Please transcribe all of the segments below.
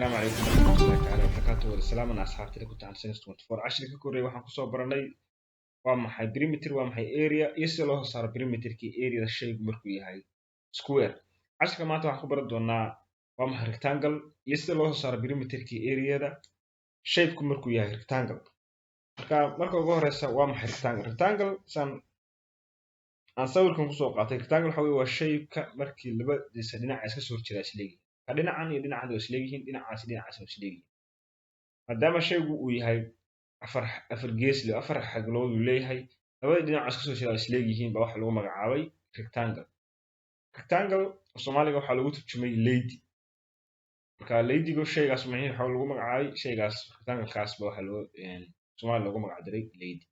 السلام عليكم ورحمة الله تعالى وبركاته والسلام أنا أصحابتي اللي كنت عن سنة 24 عشرة كوري waxaan kusoo baranay waa maxay perimeter waa maxay area iyo sida loo saaro perimeterkii area shaygu markuu yahay square cashka maanta waxaan ku baran doonaa waa maxay rectangle iyo sida loo saaro perimeterkii area-da shapeku markuu yahay rectangle marka ugu horeysa waa maxay rectangle aan sawirkan kusoo qaatay rectangle waxa weeye waa shayka markii labadiisa dhinac iska soo horjeeda isleeyihiin dhinacan iyo dhinacan waa isleeyihiin dhinacaas waa isleeyihiin maadaama shaygu uu yahay afar gees leh afar xaglood uu leeyahay labada dhinac iska soo horjeeda isleeyihiin baa waxa lagu magacaabay rectangle Soomaaliga waxa lagu turjumay lady marka ladygu shaygaas waxa lagu magacaabay shaygaas rectangle-kaas baa waxa loo Soomaaliga lagu magacdaray lady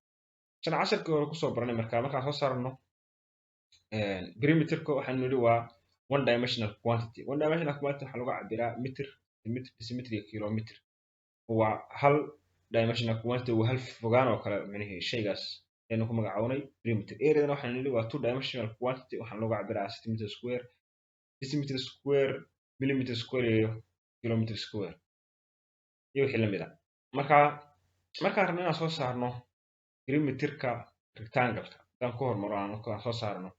shan casharkii hore kusoo baranay markaan soo saarno perimeterka waxaan nidhi waa one dimensional quantity waxaa lagu cabiraa meter decimeter iyo kilometer waa hal dimensional quantity waa hal fogaan oo kale macnaheedu shaygaas aynu ku magacaabnay perimeter area-dana waxaan nidhi waa two dimensional quantity waxaan lagu cabiraa centimeter square decimeter square millimeter square iyo kilometer square iyo wixii lamid ah markaan rabno inaan soo saarno perimeterka rectangle-ka hadaan ku hormaro aan soo saarno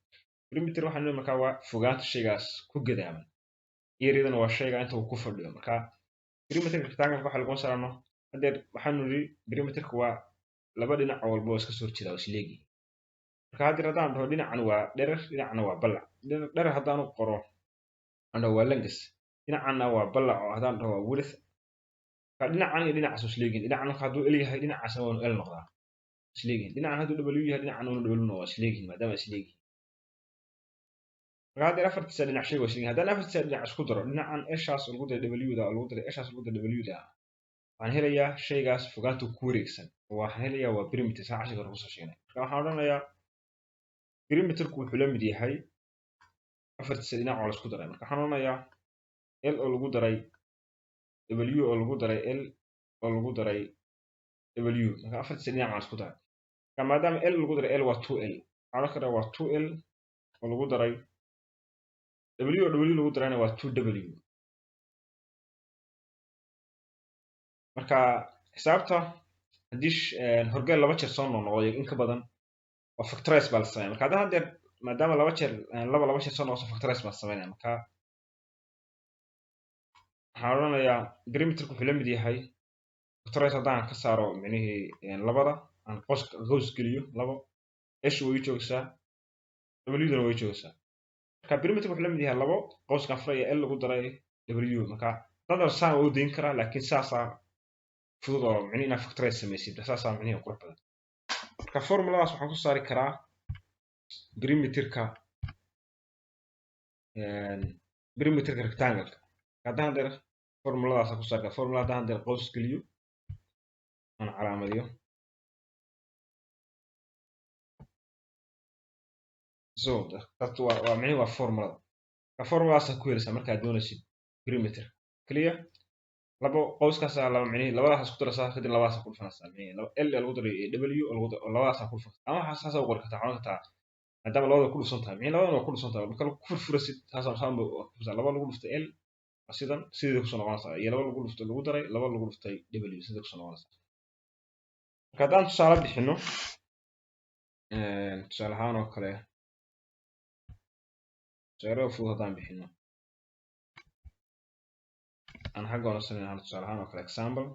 perimeter waxaan nidhi markaa waa fogaanta shaygaas ku gadaaman area-dana waa shayga inta uu ku fadhiyo marka perimeterka rectangle-ka waxa lagu saarno hadeer waxaan nidhi perimeterka waa laba dhinac walba oo iska soo horjeeda oo isleeyihiin marka hadeer haddaan dhaho dhinacan waa dherer dhinacna waa ballac dherer haddaan u qoro aan dhaho waa length dhinacana waa ballac oo haddaan dhaho waa width dhinacan iyo dhinacaas oo isleeyihiin dhinacan hadduu L yahay dhinacaasna waa L noqdaa isleeyihiin dhinacan hadduu W yahay dhinacana waa W waa isleeyihiin maadaama isleeyihiin marka hadeer afartiisa dhinac shayga waa isleeyihiin haddaan afartiisa dhinac isku daro dhinacan eshaas lagu daray W-da lagu daray eshaas lagu daray W-da waxaan helayaa shaygaas fogaanta ku wareegsan waxaan helayaa waa perimeter saa casharka hore kusoo sheegnay marka waxaan odhanayaa perimeterku wuxuu la mid yahay afartiisa dhinac oo la isku daray marka waxaan odhanayaa L oo lagu daray W oo lagu daray L oo lagu daray W marka afartiisa dhinac aan isku daray marka maadaama L lagu daray L waa 2L waxaan odhan karaa waa 2L oo lagu daray W oo W lagu darayna waa 2W marka xisaabta haddii horgeel laba jeer soo noqnoqdo in ka badan waa factorize baa la sameeyaa marka hadeer maadaama laba jeer soo noqdo factorize baa la sameynaya marka waxaan odhanayaa perimeterku wuxuu la mid yahay factorize haddaan ka saaro macnihii labada aan qows geliyo labo eshu way joogsaa W-dana way joogsaa marka perimeterku wuxuu la mid yahay labo qowskan furaya L lagu daray W marka haddaan saan u dayn karaa laakiin saasaa fudud oo macnihi inaad factorize samaysid saasaa macnihi qurux badan marka formuladaas waxaan ku saari karaa perimeterka rectangle-ka haddaan hadeer formuladaas ku saari karaa formula haddaan hadeer qows geliyo aan calaamadiyo waa macnihi waa formulada marka formuladaas ku helaysaa markaad doonaysid perimeter kaliya labo qowskaas laba macnihi labadaas isku daraysaa kadib labadaas ku dhufanaysaa macnihi L lagu daray W oo labadaas ku dhufanaysaa ama waxa saas u qori kartaa waxaan kartaa maadaama labada ku dhufsan tahay macnihi labadana waa ku dhufsan tahay marka ku furfurasid saas laba lagu dhuftay L sidan sidii ku soo noqonaysaa iyo laba lagu dhuftay lagu daray laba lagu dhuftay W sidii ku soo noqonaysaa marka haddaan tusaale bixino tusaale ahaan oo kale tusaale fudud haddaan bixino aan xagga hore sameeyay tusaale ahaan oo kale example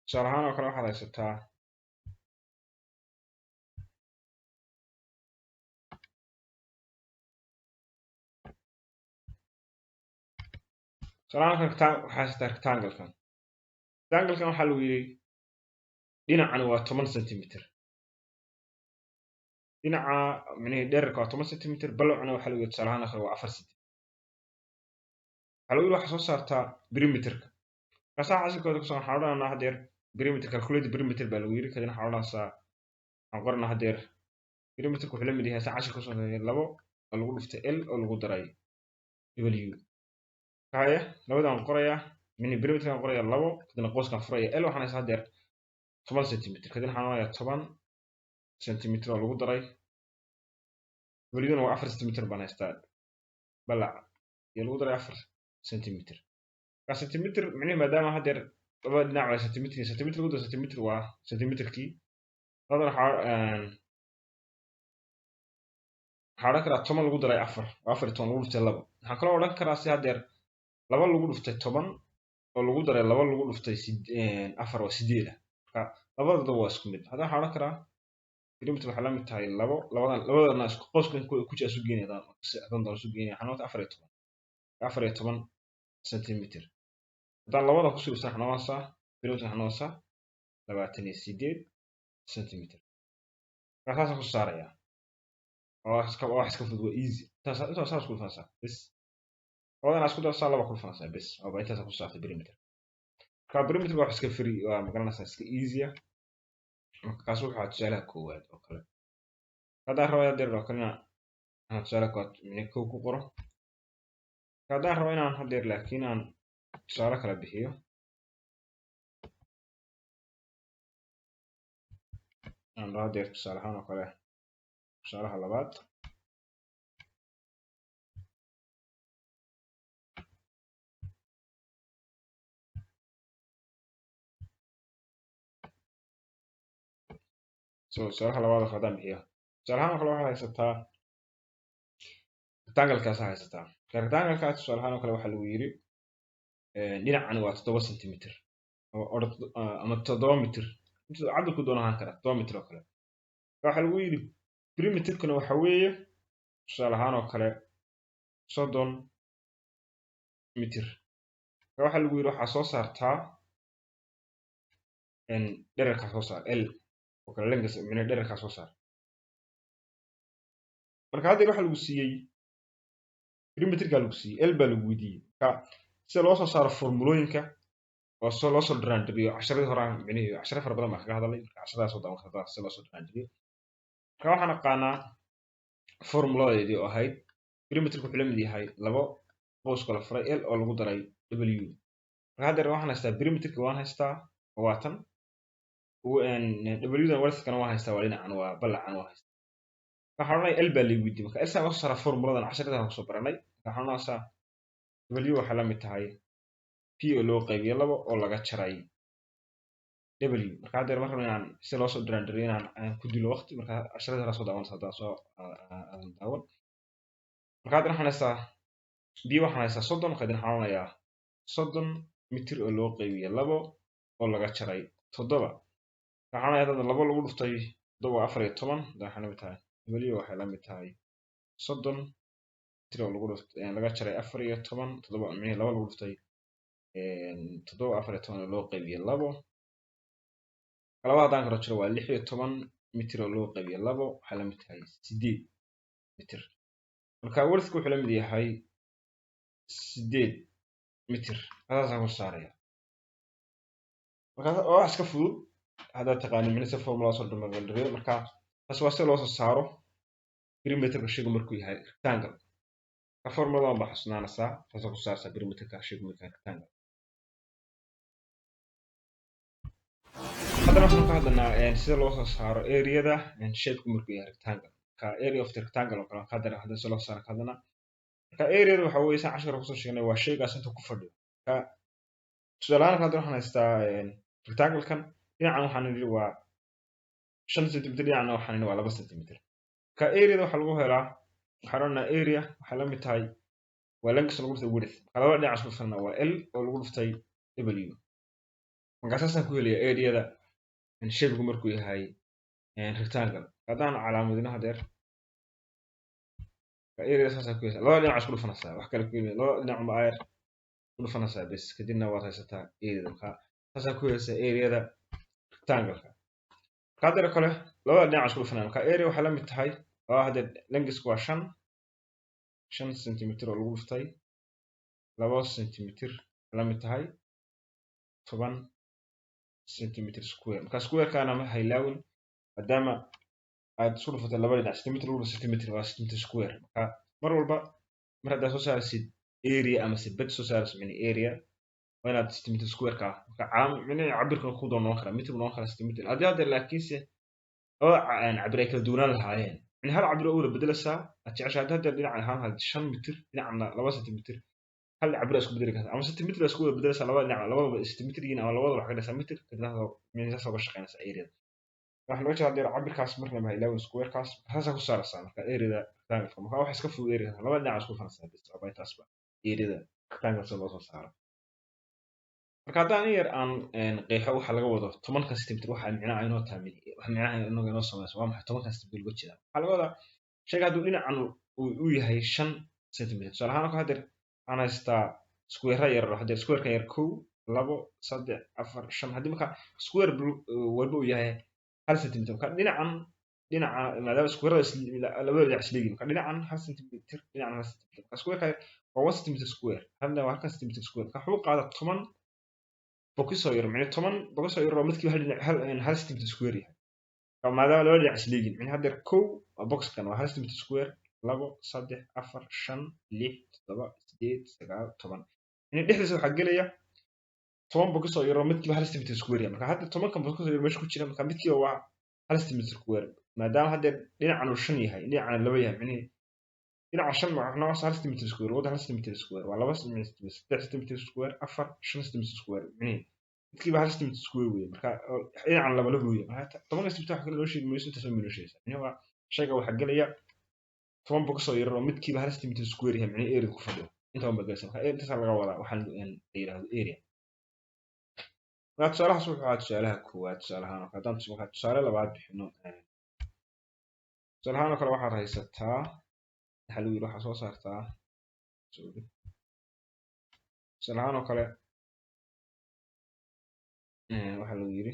tusaale ahaan oo kale waxaad haysataa waxaa haysataa rectangle-kan waxaa lagu yidhi dhinacan waa 10 centimeter dhinaca macnihi dhererka waa 10 centimeter ballacna waxaa lagu yidhi tusaale ahaan waa 4 centimeter waxaa lagu yidhi waxaa soo saartaa perimeterka markaasaa casharkooda kusoo waxaan odhanaynaa hadeer perimeter calculate perimeter baa lagu yidhi kadibna waxaan odhanaysaa waxaan qoranaa hadeer perimeterku wuxuu la mid yahay saa casharka kusoo labo oo lagu dhuftay L oo lagu daray w kaya labadan qoraya mini perimeter kan qoraya labo kadibna qoyskan furaya l waxaan haysaa hadeer 10 centimeter kadibna waxaan onayaa 10 centimeter oo lagu daray weliduna waa 4 centimeter baan haystaa balac iyo lagu daray 4 centimeter ka centimeter micnihi maadaama hadeer laba dhinac waa centimeter centimeter lagu daray centimeter waa centimeterkii labadana waxaa odhan karaa 10 lagu daray 4 waa 14 lagu dhuftay 2 waxaan kaloo odhan karaa si hadeer 2 lagu dhuftay 10 oo lagu daray 2 lagu dhuftay 4 waa 8 marka labadooda waa isku mid hadda waxaan odhan karaa perimeter waxay la mid tahay 2 labadana isku qoyskan ku jira isu geynaya hadan doon isu geynaya waxaan ogataa 14 centimeter haddaan labada kusii dhuftan waxaan ogataa perimeter waxaan ogataa 28 centimeter markaasaan ku saaraya wax iska fudud waa easy intaas saas ku dhufanaysaa bes labadana isku darsaa laba ku dhufanaysaa bes waaba intaas ku saartay perimeter marka perimeter wax iska free waa magaranaysaa iska easy marka kaas wuxuu ahaa tusaalaha koowaad oo kale haddaan rabo hadeer oo kalena aan tusaalaha koowaad kow ku qoro haddaan rabo inaan hadeer laakiin aan tusaale kala bixiyo aan rabo hadeer tusaale ahaan oo kale tusaalaha labaad tusaalaha labaad oo haddaan bixiyo tusaale ahaan oo kale waxaad haysataa rectangle-kaas haysataa rectangle-kaas tusaale ahaan oo kale waxaa lagu yiri dhinacani waa 7 centimeter ama 7 mitir cabirku doona ahaan kara 7 mitir oo kale waxaa lagu yiri perimeterkuna waxa weeye tusaale ahaan oo kale 30 mitir waxaa lagu yiri waxaa soo saartaa dhererka soo saar l oo kale lengas micna dhererka soo saar marka hadda waxa lagu siiyay perimeterka lagu siiyay l baa lagu weydiiyay marka sida loo soo saaro formulooyinka oo soo loo soo dhiraandhibiyo casharadii hore micnihi casharo fara badan baan kaga hadalay marka casharadaas oo daawan kartaa sida loo soo dhiraandhibiyo marka waxaan aqaanaa formuladeedii oo ahayd perimeterku wuxuu la mid yahay labo qoys kala furay l oo lagu daray w marka haddeer waxaan haystaa perimeterka waan haystaa waa tan w-dan warskana waan haystaa waa dhinacan waa balacan waan haystaa waxaan odhanaya l baa lagu weydiiyey marka l saan loo soo saaraa formuladan casharadan kusoo baranay waxaan odhanaysaa w waxay la mid tahay p oo loo qaybiyo 2 oo laga jaray w marka haddeer marka inaan si loo soo dhiraandhiriyo inaan ku dilo waqti marka casharada hore soo daawanaysa haddaan soo daawan marka haddeer waxaan haystaa b waxaan haystaa 30 marka waxaan odhanayaa 30 mitir oo loo qaybiyo 2 oo laga jaray 7 waxaan odhanayaa haddana 2 lagu dhuftay 7 waa 14 waxay la mid tahay w waxay la mid tahay 30 mitir oo laga jaray 14 7 micnihi 2 lagu dhuftay 7 14 loo qaybiyo 2 laba haddaan kala jiro waa 16 mitir oo loo qaybiyo 2 waxay la mid tahay 8 mitir marka warska wuxuu la mid yahay 8 mitir taasaan ku saaraya marka waa iska fudud haddaad taqaanin micnihi si formula soo dhiraandhiriyo marka taas waa si loo soo saaro perimeterka shaygu markuu yahay rectangle ka formuladan baa xusnaanaysaa taasoo ku saarsaa perimeterka shaygu markuu yahay rectangle haddana waxaan ka hadlaynaa sida loo soo saaro areada shapeku markuu yahay rectangle marka area of the rectangle oo kale hadda si loo saaro ka hadlaynaa marka areada waxa weeye saan cashar kusoo sheegnay waa shaygaas inta ku fadhiyo marka tusaale ahaan hadda waxaan haystaa rectangle-kan dhinacan waxaan nidhi waa 5 centimeter dhinacna waxaan nidhi waa 2 centimeter marka areada waxaa lagu helaa waxaan odhanaa area waxay la mid tahay waa length lagu dhuftay width marka labada dhinac isku dhufana waa l oo lagu dhuftay w marka saasaan ku helaya areada shapeku markuu yahay rectangle haddaan calaamadino hadeer area saasaan ku helaya labada dhinac isku dhufanaysaa wax kale ku helaya labada dhinac ma ayar ku dhufanaysaa bes kadibna waad haysataa areada marka saasaan ku helaysaa areada rectangle-ka marka hadeer kale labada dhinac isku dhufanaya marka area waxay la mid tahay waa hadeer lengthku waa 5 centimeter oo lagu dhuftay 2 centimeter la mid tahay 10 centimeter square marka square-kana ma haylaawin maadaama aad isku dhufatay laba dhinac centimeter lagu dhuftay centimeter waa centimeter square marka mar walba mar haddaad soo saaraysid area ama se bed soo saarayso mini area waa inaad centimeter square ka marka caam mini cabirka ku doon noqon kara mitir noqon kara centimeter haddii hadda laakiinse cabir ay kala duwanaan lahaayeen in hal cabir oo wada bedelaysaa aad jeceshahay hadda dhinacan ahaan had 5 mitir dhinacna 2 centimeter hal cabir isku bedeli kartaa ama centimeter isku wada bedelaysaa labada dhinac labadaba centimeter yihiin ama labadaba waxa ka dhigaysaa mitir kadibna meesha soo shaqeynaysa area waxa laga jeedaa cabirkaas marna ma ilaawo square kaas hasa ku saaraysaa marka area rectangle marka waxa iska fudud area labada dhinac isku fanaysaa bis abay taasba area rectangle soo loo saaro marka haddaan yar aan qeexo waxa laga wado 10 centimeter waxa micnaha inoo tahay waxa micnaha inoo samayso waa maxay 10 centimeter uga jeeda waxa laga wadaa shayga hadduu dhinacan uu yahay 5 centimeter tusaale ahaan hadda aan haystaa square yar hadda square ka yar 1 2 3 4 5 haddii marka square walba uu yahay 1 centimeter marka dhinaca maadaama square labada dhinac isleeyihiin marka dhinacan 1 centimeter dhinacan 1 centimeter marka square ka waa 1 centimeter square hadda waa 1 centimeter square marka wuxuu qaadaa 10 boqosoo yar micne 10 boqosoo yar oo midkiiba hal centimeter square yahay maadaama labada dhinac isleeyihiin micne hadda 1 waa boxkan waa 1 centimeter square 2 3 4 5 6 7 8 9 10 micne dhexdiisa waxaa gelaya 10 boqosoo yar oo midkiiba hal centimeter square yahay marka hadda 10kan boqosoo yar meesha ku jira marka midkiiba waa hal centimeter square maadaama hadda dhinacan uu 5 yahay dhinacan 2 yahay micne dhinaca 5 waxna waa 1 centimeter square wada 1 centimeter square waa 2 centimeter 3 centimeter square 4 5 centimeter square micne midkiiba hal centimeter square weeye marka dhinacan laba weeye marka 10 centimeter waxa kale loo sheegay meesha inta soo meesha micne waa shayga waxa galaya 10 boqosoo yar oo midkiiba hal centimeter square yahay micne area ku fadhiyo inta ma galaysa marka inta laga wadaa waxaan yiraahdo area tusaalahaas wuxuu ahaa tusaalaha koowaad tusaalahaan haddaan tusaale labaad bixino tusaalahaan kale waxaad haysataa waxa lagu yiri waxa soo saartaa tusaalahaan kale waxa lagu yiri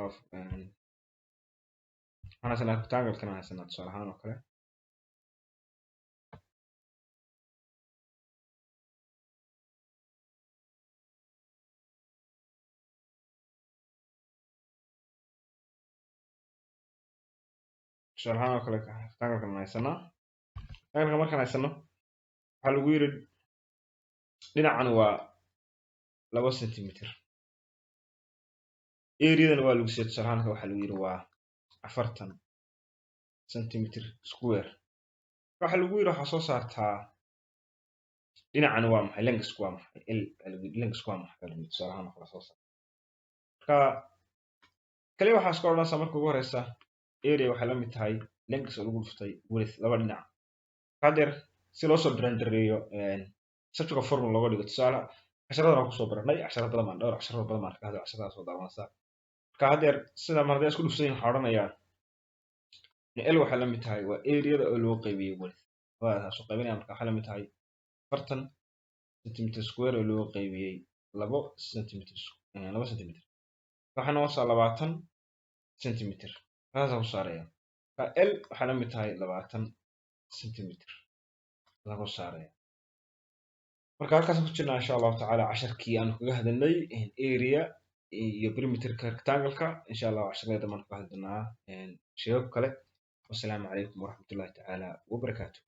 of ana sana rectangle kana haysanaa tusaalahaan kale tusaalahaan kale rectangle kana haysanaa rectangle markaan haysano waxa lagu yiri dhinacan waa 2 centimeter area-dan waa lagu siiyay tusaalahaan waxa lagu yiri waa 40 centimeter square waxa lagu yiri waxa soo saartaa dhinacan waa maxay length waa maxay length waa maxay tusaalahaan waxa soo saartaa marka kale waxa iska oranaysa marka ugu horeysa area waxa la mid tahay length oo lagu dhuftay width laba dhinac hadeer si loo soo rendereeyo subject formula looga dhigo tusaale casharada aan ku soo baranay casharada badan baan dhowr casharada badan baan ka hadlay casharada soo daawanaysa marka hadeer sida marday isku dhufsan waxa oranayaan L waxa la mid tahay waa area-da oo loo qaybiyay width waa soo qaybinaya marka waxa la mid tahay 40 centimeter square oo loo qaybiyay 2 centimeter 2 centimeter waxana waa 20 centimeter taasoo ku saaraya L waxa la mid tahay 20 centimeter lagu saaraya marka halkaas ku jirnaa insha Allah ta'ala casharkii aan kaga hadalnay area iyo perimeter-ka rectangle-ka insha Allah casharada marka ka hadalnaa sheego kale والسلام عليكم ورحمة الله تعالى وبركاته